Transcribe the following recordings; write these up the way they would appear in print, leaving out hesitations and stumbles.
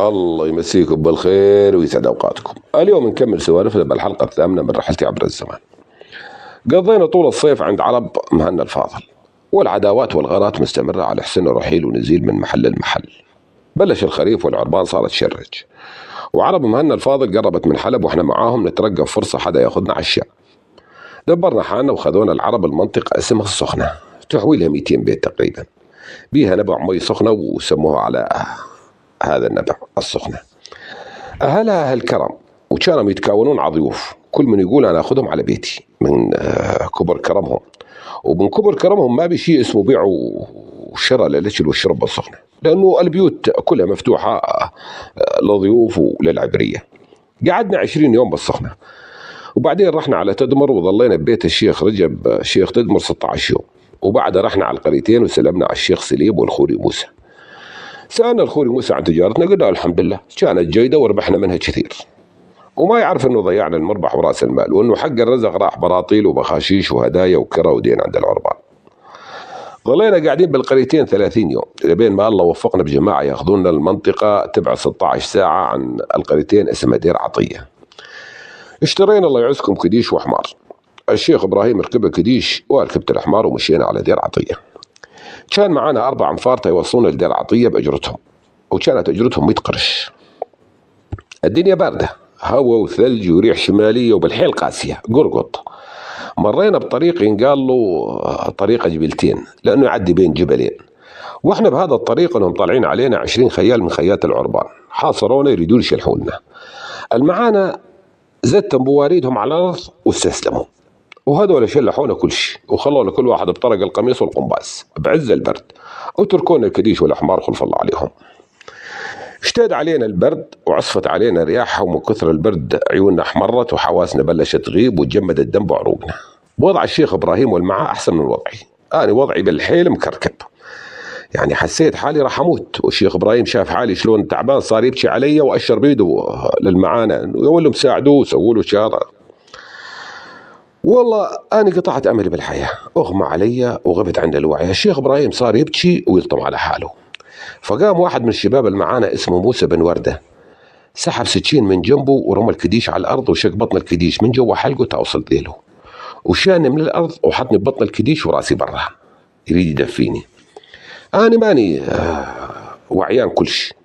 الله يمسيكم بالخير ويسعد أوقاتكم. اليوم نكمل سوالفنا بالحلقة الثامنة من رحلتي عبر الزمان. قضينا طول الصيف عند عرب مهنا الفاضل، والعداوات والغارات مستمرة على حسن رحيل ونزيل من محل لمحل. بلش الخريف والعربان صارت تشرج، وعرب مهنا الفاضل قربت من حلب واحنا معاهم نترقب فرصة حدا ياخذنا على الشام. دبرنا حالنا وخذونا العرب المنطقة اسمها السخنة، تحويلها 200 بيت تقريبا، بيها نبع مي سخنة وسموها على هذا النبع السخنة. أهلها أهل كرم، وكانوا يتكاونون على ضيوف، كل من يقول أنا أخذهم على بيتي من كبر كرمهم. ومن كبر كرمهم ما بشيء اسمه بيع وشراء للأكل والشرب بالسخنة، لأنه البيوت كلها مفتوحة للضيوف وللعبرية. قعدنا 20 يوم بالسخنة، وبعدين رحنا على تدمر وظلينا ببيت الشيخ رجب شيخ تدمر 16 يوم، وبعدها رحنا على القريتين وسلمنا على الشيخ سليب والخوري موسى. سألنا الخوري موسى عن تجارتنا، قلنا الحمد لله كانت جيدة وربحنا منها كثير، وما يعرف انه ضيعنا المربح وراس المال، وانه حق الرزق راح براطيل وبخاشيش وهدايا وكرة ودين عند العربان. ظلينا قاعدين بالقريتين 30 يوم لبين ما الله وفقنا بجماعة ياخذونا المنطقة تبع 16 ساعة عن القريتين اسمها دير عطية. اشترينا الله يعزكم كديش وحمار، الشيخ ابراهيم ركب كديش وركبت الحمار ومشينا على دير عطية. كان معانا 4 أنفار يوصلونا لدير عطية بأجرتهم، وكانت أجرتهم 100 قرش. الدنيا باردة، هواء وثلج وريح شمالية وبالحيل قاسية قرقط. مرينا بطريق ينقال له طريق جبلتين، لأنه يعدي بين جبلين، واحنا بهذا الطريق انهم طالعين علينا 20 خيال من خيات العربان، حاصرونا يريدون يشلحونا. المعانا زدتم بواريدهم على الأرض واستسلموا، وهذول شلحونا كل شيء وخلونا كل واحد بطرق القميص والقنباس بعز البرد، وتركونا الكديش والحمار خلف الله عليهم. اشتد علينا البرد وعصفت علينا رياح، ومن كثر البرد عيوننا احمرت وحواسنا بلشت تغيب وتجمد الدم بعروقنا. وضع الشيخ ابراهيم والمعاه احسن من وضعي، انا وضعي بالحيل مكركب، يعني حسيت حالي راح اموت. والشيخ ابراهيم شاف حالي شلون تعبان صار يبكي علي واشر بيده للمعانه يقول لهم ساعدوه سووا له شاره. والله أنا قطعت أملي بالحياة، أغمى علي وغبت عند الوعي. الشيخ إبراهيم صار يبكي ويلطم على حاله، فقام واحد من الشباب المعانا اسمه موسى بن وردة، سحب سكين من جنبه ورمى الكديش على الأرض وشق بطن الكديش من جوا حلقه توصل ذيله، وشاني من الأرض وحطني ببطن الكديش وراسي برا يريد يدفيني. أنا ماني وعيان كل شيء،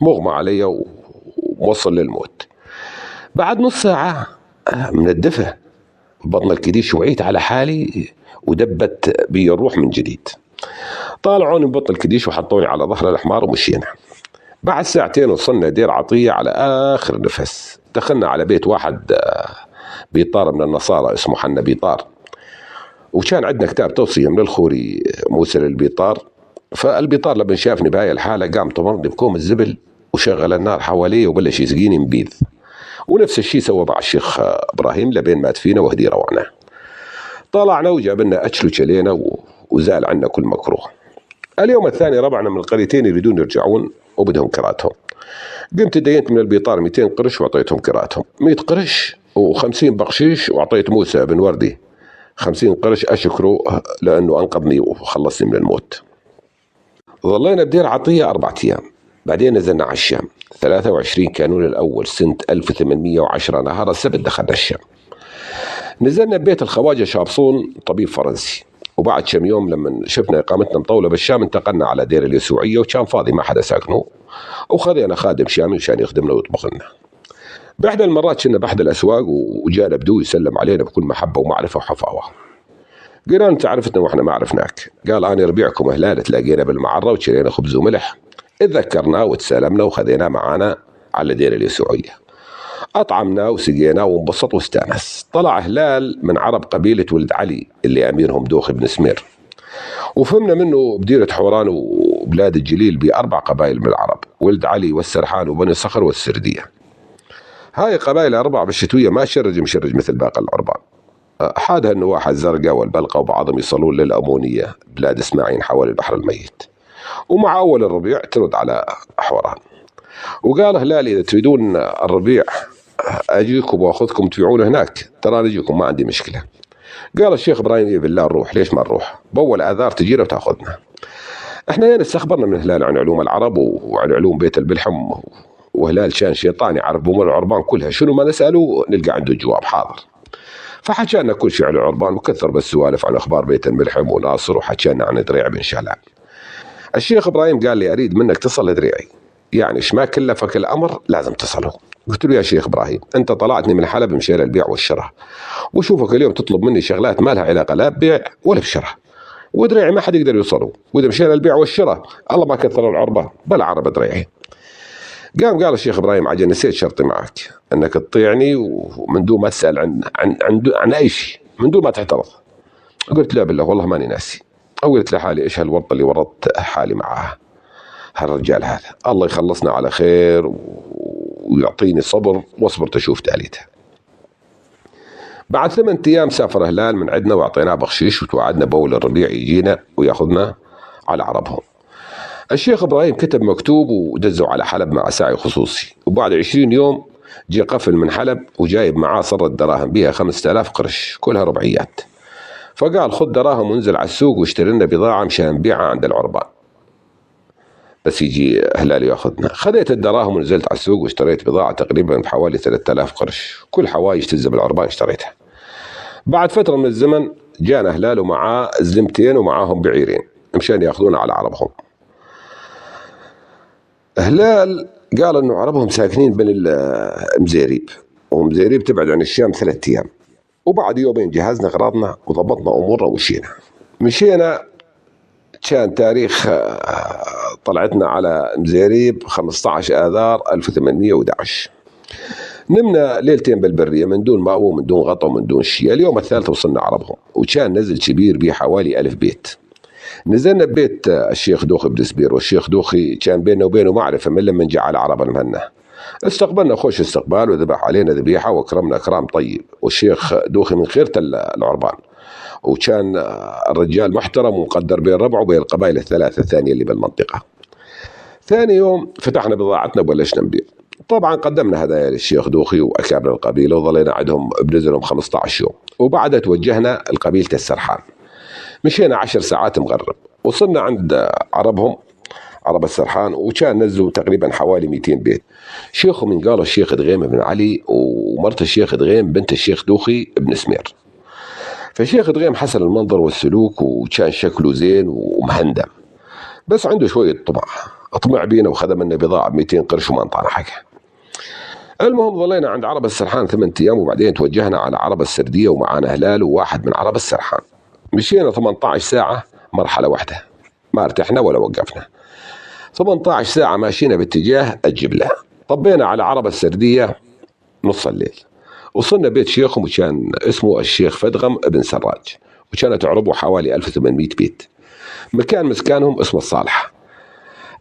مغمى علي وموصل للموت. بعد نص ساعة من الدفء بطن الكديش وعيت على حالي ودبت بي الروح من جديد. طالعوني من بطن الكديش وحطوني على ظهر الحمار ومشينا. بعد ساعتين وصلنا دير عطية على آخر نفس. دخلنا على بيت واحد بيطار من النصارى اسمه حنا بيطار، وكان عندنا كتاب توصية من الخوري موسى للبيطار. فالبيطار لما شافني بهاي الحالة قام طمرني بكوم الزبل وشغل النار حواليه وبلش يسقيني مبيذ، ونفس الشيء سوى مع الشيخ إبراهيم لبين مات فينا وهدي روعنا. طلعنا وجاب لنا أكل وشلينا وزال عنا كل مكروه. اليوم الثاني ربعنا من القريتين يريدون يرجعون وبدهم كراتهم. قمت دينت من البيطار 200 قرش وعطيتهم كراتهم 100 قرش و50 بقشيش، وعطيت موسى بن وردي 50 قرش أشكره لأنه أنقذني وخلصني من الموت. ظلينا بدير عطية 4 أيام، بعدين نزلنا على الشام. 23 كانون الأول سنة 1810 نهار السبت دخلنا الشام. نزلنا ببيت الخواجة شابصون طبيب فرنسي، وبعد كم يوم لما شفنا إقامتنا مطولة بالشام انتقلنا على دير اليسوعية، وكان فاضي ما حدا ساكنه، وخذينا خادم شامي عشان يخدمنا ويطبخ لنا. بإحدى المرات كنا بأحد الأسواق وجانا بدو يسلم علينا بكل محبة ومعرفة وحفاوة. قلنا أنت عرفتنا وإحنا ما عرفناك. قال أنا ربيعكم هلال تلاقينا بالمعرة وشرينا خبز وملح. اتذكرنا وتسالمنا وخذينا معانا على دير اليسوعية، أطعمنا وسقينا وانبسط واستانس. طلع هلال من عرب قبيلة ولد علي اللي أميرهم دوخ بن سمير، وفهمنا منه بديرة حوران وبلاد الجليل ب4 قبائل من العرب، ولد علي والسرحان وبني صخر والسردية. هاي قبائل 4 بالشتوية ما شرج مشرج مثل باقي العربان. حادها النواح الزرقاء والبلقة، وبعضهم يصلون للأمونية بلاد اسماعيل حوالي البحر الميت. ومع أول الربيع ترد على حوران. وقال هلال إذا تريدون الربيع أجيكم وأخذكم تبيعون هناك، ترى نجيكم ما عندي مشكلة. قال الشيخ إبراهيم إيه بالله نروح، ليش ما نروح؟ بأول آذار تجينا وتأخذنا. احنا يعني استخبرنا من هلال عن علوم العرب وعن علوم بيت البلحم وهلال كان شيطان يعرف بأمور العربان كلها، شنو ما نسأله نلقى عنده الجواب حاضر. فحكى لنا كل شيء عن العربان وكثر بالسوالف عن أخبار بيت الملحم وناصر، وحكى لنا عن دريع بن شلال. الشيخ إبراهيم قال لي أريد منك تصل لدريعي، يعني إيش ما كلفك الأمر لازم تصله. قلت له يا شيخ إبراهيم أنت طلعتني من حلب مشينا البيع والشراء، وشوفك اليوم تطلب مني شغلات ما لها علاقة لا ببيع ولا بشراء، ودريعي ما حد يقدر يوصله، وإذا مشينا البيع والشراء الله ما كثر العربان بلا عرب دريعي. قال الشيخ إبراهيم عجل نسيت شرطي معك أنك تطيعني ومن دون ما تسأل عن أي شيء، من دون ما تعترض. قلت لا بالله والله ماني ناسي. قلت لحالي إيش هالورطة اللي ورطت حالي معها هالرجال هذا، الله يخلصنا على خير ويعطيني صبر واصبر تشوف تاليتها. بعد 8 أيام سافر هلال من عندنا واعطيناه بخشيش وتوعدنا بول الربيع يجينا وياخذنا على عربهم. الشيخ إبراهيم كتب مكتوب ودزوا على حلب مع ساعي خصوصي، وبعد 20 يوم جي قفل من حلب وجايب معاه صرة دراهم بيها 5000 قرش كلها ربعيات. فقال خذ دراهم وانزل على السوق واشتري لنا بضاعة مشان نبيعها عند العربان بس يجي هلال ياخذنا. خذيت الدراهم ونزلت على السوق واشتريت بضاعة تقريبا بحوالي 3000 قرش، كل حوايج تلزم بالعربان اشتريتها. بعد فترة من الزمن جانا هلال ومعاه الزمتين ومعاهم بعيرين مشان ياخذونا على عربهم. هلال قال انه عربهم ساكنين بين المزيريب، ومزيريب تبعد عن الشام 3 أيام. وبعد يومين جهزنا اغراضنا وضبطنا امورنا مشينا. كان تاريخ طلعتنا على مزيريب 15 آذار 1811. نمنا ليلتين بالبرية من دون مأوى ومن دون غطا ومن دون شيء. اليوم الثالث وصلنا عربهم، وكان نزل كبير به حوالي 1000 بيت. نزلنا ببيت الشيخ دوخي بن سبير، والشيخ دوخي كان بيننا وبينه معرفة من لما جعل عربا مهنا. استقبلنا خوش استقبال وذبح علينا ذبيحة وكرمنا كرام طيب، والشيخ دوخي من خيرة العربان، وكان الرجال محترم ومقدر بين ربعه وبين القبائل الثلاثة الثانية اللي بالمنطقة. ثاني يوم فتحنا بضاعتنا وبلشنا نبيع. طبعا قدمنا هدايا للشيخ دوخي وأكابر القبيلة وظلينا عندهم بنزلهم 15 يوم، وبعدها توجهنا لقبيلة السرحان. مشينا 10 ساعات مغرب، وصلنا عند عربهم عرب السرحان، وكان نزلوا تقريبا حوالي 200 بيت. شيخهم من قالوا الشيخ دغيم بن علي، ومرت الشيخ دغيم بنت الشيخ دوخي بن سمير. فالشيخ دغيم حسن المنظر والسلوك وكان شكله زين ومهندم، بس عنده شوية طمع بينا وخذ منا بضاعة ب 200 قرش وما انطانا حاجة. المهم ظلينا عند عرب السرحان 8 أيام، وبعدين توجهنا على عرب السردية ومعانا هلال وواحد من عرب السرحان. مشينا 18 ساعة مرحلة واحدة، ما ارتحنا ولا وقفنا. 18 ساعة ماشينا باتجاه الجبلة. طبينا على عرب السردية نص الليل، وصلنا بيت شيخهم وكان اسمه الشيخ فدغم ابن سراج، وكانت عربه حوالي 1800 بيت. مكان مسكانهم اسمه الصالح.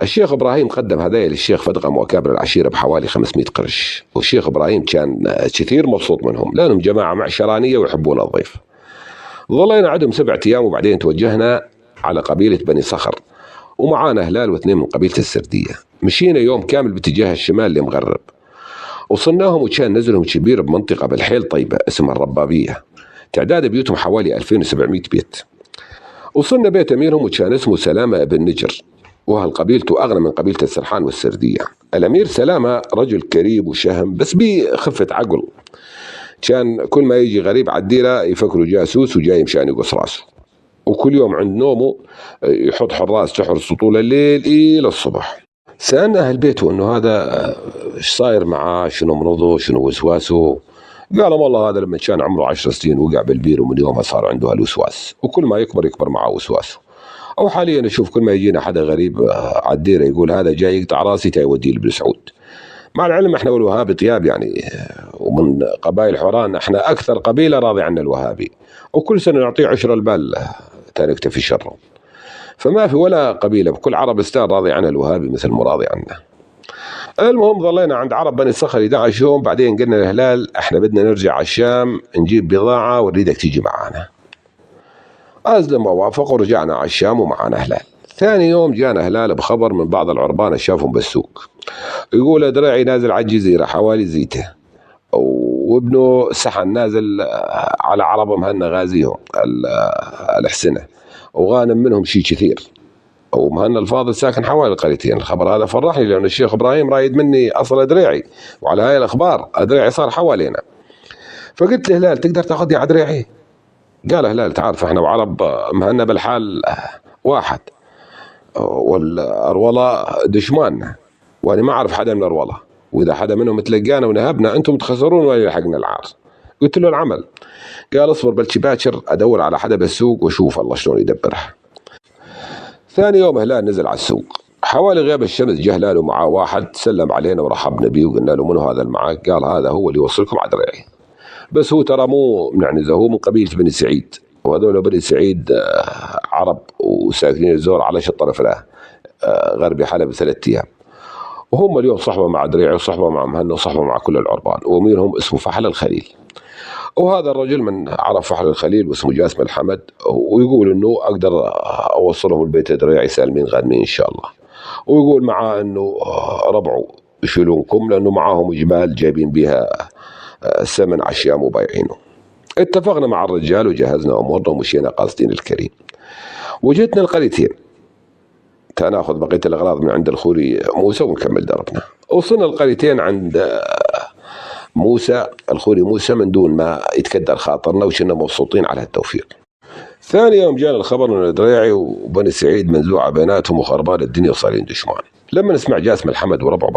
الشيخ إبراهيم قدم هدايا للشيخ فدغم وأكابر العشيرة بحوالي 500 قرش، والشيخ إبراهيم كان كثير مبسوط منهم لأنهم جماعة معشرانية ويحبون الضيف. ظلينا عندهم 7 أيام، وبعدين توجهنا على قبيلة بني صخر، ومعانا هلال و2 من قبيلة السردية. مشينا يوم كامل باتجاه الشمال لمغرب، وصلناهم وكان نزلهم كبير بمنطقة بالحيل طيبة اسمها الربابية، تعداد بيوتهم حوالي 2700 بيت. وصلنا بيت أميرهم وكان اسمه سلامة ابن نجر، وهالقبيلته أغنى من قبيلة السرحان والسردية. الأمير سلامة رجل كريم وشهم بس بخفة عقل، كان كل ما يجي غريب على الديرة يفكروا جاسوس وجاي مشان يقص راسه، وكل يوم عند نومه يحط حراس تحرسه طول الليل إلى الصبح. سألنا أهل بيته إنه هذا إيش صاير معاه، شنو مرضه، شنو وسواسه. قالوا والله هذا لما كان عمره 10 سنين وقع بالبير، ومن يومها صار عنده هالوسواس، وكل ما يكبر معاه وسواسه. أو حاليا نشوف كل ما يجينا حدا غريب على الديرة يقول هذا جاي يقطع راسي تا يوديه لابن سعود. مع العلم احنا والوهابي طياب يعني، ومن قبائل حوران احنا أكثر قبيلة راضي عنا الوهابي، وكل سنة نعطيه 10 البال تا نكتفي شره. فما في ولا قبيلة بكل عربستان راضي عنها الوهابي مثل مراضي عنا. المهم ظلينا عند عرب بني صخر 11 يوم، بعدين قلنا لهلال احنا بدنا نرجع على الشام نجيب بضاعة ونريدك تيجي معانا. أزلم ووافق ورجعنا على الشام ومعانا هلال. ثاني يوم جانا هلال بخبر من بعض العربان شافهم بالسوق، يقول درعي نازل على الجزيرة حوالي زيته، وابنه سحن نازل على عرب مهنا غازيهم الحسنة، وغانم منهم شيء كثير. ومهنا الفاضل ساكن حوالي القريتين. الخبر هذا فرحني لأن الشيخ إبراهيم رايد مني أصل أدريعي، وعلى هاي الأخبار أدريعي صار حوالينا. فقلت له هلال تقدر تاخذني على أدريعي؟ قال هلال تعرف احنا وعرب مهنا بالحال واحد، والأروضة دشماننا، وأنا ما أعرف حدا من الأروضة، وإذا حدا منهم تلقانا ونهبنا أنتم تخسرون ولا يلحقنا العار. قلت له العمل. قال اصبر بلشي باكر أدور على حدا بالسوق وأشوف الله شلون يدبرها. ثاني يوم هلال نزل على السوق حوالي غياب الشمس، جه هلال ومعاه واحد سلم علينا ورحبنا بيه وقلنا له منو هذا اللي معاك؟ قال هذا هو اللي يوصلكم على دريعي، بس هو ترى مو من عنزة، هو من قبيلة بني سعيد، وهذول بني سعيد عرب وساكنين الزور على شط الطرف له غربي حلب 3 أيام، وهم اليوم صحبة مع دريعي وصحبة مع مهنا وصحبة مع كل العربان، وأميرهم اسمه فحل الخليل. وهذا الرجل من عرب فحل الخليل واسمه جاسم الحمد، ويقول انه اقدر اوصلهم البيت دريعي سالمين غانمين ان شاء الله، ويقول معاه انه ربعوا يشيلونكم لانه معاهم جبال جايبين بها سمن عشيام وبايعينه. اتفقنا مع الرجال وجهزنا امورنا ومشينا قاصدين الكريم، وجدنا القريتين تناخذ بقيه الاغراض من عند الخوري موسى ونكمل دربنا. وصلنا القريتين عند موسى الخوري موسى من دون ما يتكدر خاطرنا، وشنا مبسوطين على التوفيق. ثاني يوم جانا الخبر ان دريعي وبني سعيد منزوعه بيناتهم وخربان الدنيا وصارين دشمان. لما نسمع جاسم الحمد وربعه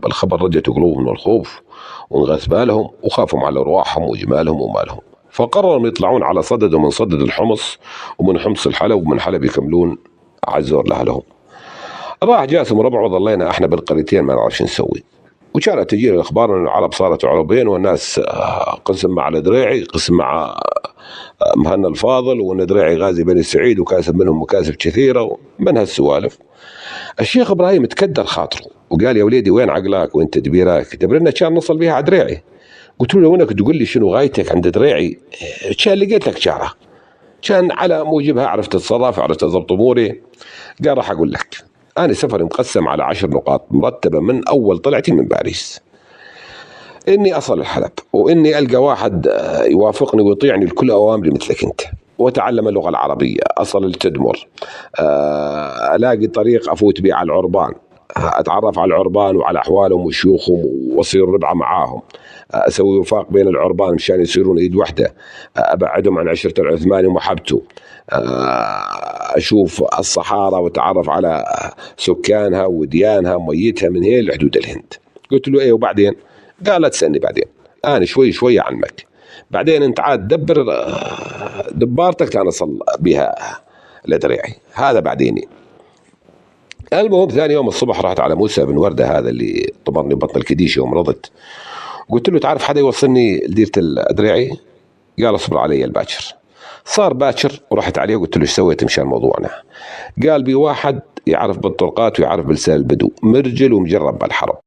بالخبر رجت قلوبهم من الخوف وانغث بالهم وخافوا على ارواحهم وجمالهم ومالهم، فقرروا يطلعون على صدد ومن صدد الحمص ومن حمص الحلب ومن حلب يكملون عزور لاهلهم. راح جاسم وربعه وظلينا احنا بالقريتين ما نعرف شو نسوي، وكانت تجينا الاخبار ان العرب صارت عربين، والناس قسم مع الدريعي قسم مع مهنا الفاضل، وان دريعي غازي بني سعيد وكاسب منهم مكاسب كثيره ومن هالسوالف. الشيخ ابراهيم تكدر خاطره وقال يا وليدي وين عقلك وين تدبيرك؟ دبرنا كان نصل بيها على دريعي. قلت له لو انك تقول لي شنو غايتك عند دريعي كان لقيت لك شعره، كان على موجبها عرفت اتصرف عرفت اضبط اموري. قال راح اقول لك أنا سفري مقسم على 10 نقاط مرتبة من أول طلعتي من باريس، إني أصل الحلب، وإني ألقى واحد يوافقني ويطيعني لكل أوامري مثلك أنت، وأتعلم اللغة العربية، أصل التدمر، ألاقي طريق أفوت به على العربان، أتعرف على العربان وعلى أحوالهم وشيوخهم وأصير ربعة معاهم، أسوي وفاق بين العربان مشان يصيرون إيد واحدة، أبعدهم عن عشرة العثماني ومحبته، أشوف الصحارى وأتعرف على سكانها وديانها وميتها من هي لحدود الهند. قلت له إيه وبعدين؟ قال لا تسألني بعدين، أنا شوي شوي عنك، بعدين أنت عاد دبر دبارتك كان أصل بها لدريعي، هذا بعديني. المهم ثاني يوم الصبح رحت على موسى بن وردة هذا اللي طبرني بطن الكديشة يوم رضت، قلت له تعرف حدا يوصلني لديرة الأدريعي؟ قال اصبر علي الباكر. صار باكر ورحت عليه وقلت له ايش سويت مشان موضوعنا؟ قال بي واحد يعرف بالطرقات ويعرف بلسان البدو، مرجل ومجرب بالحرب.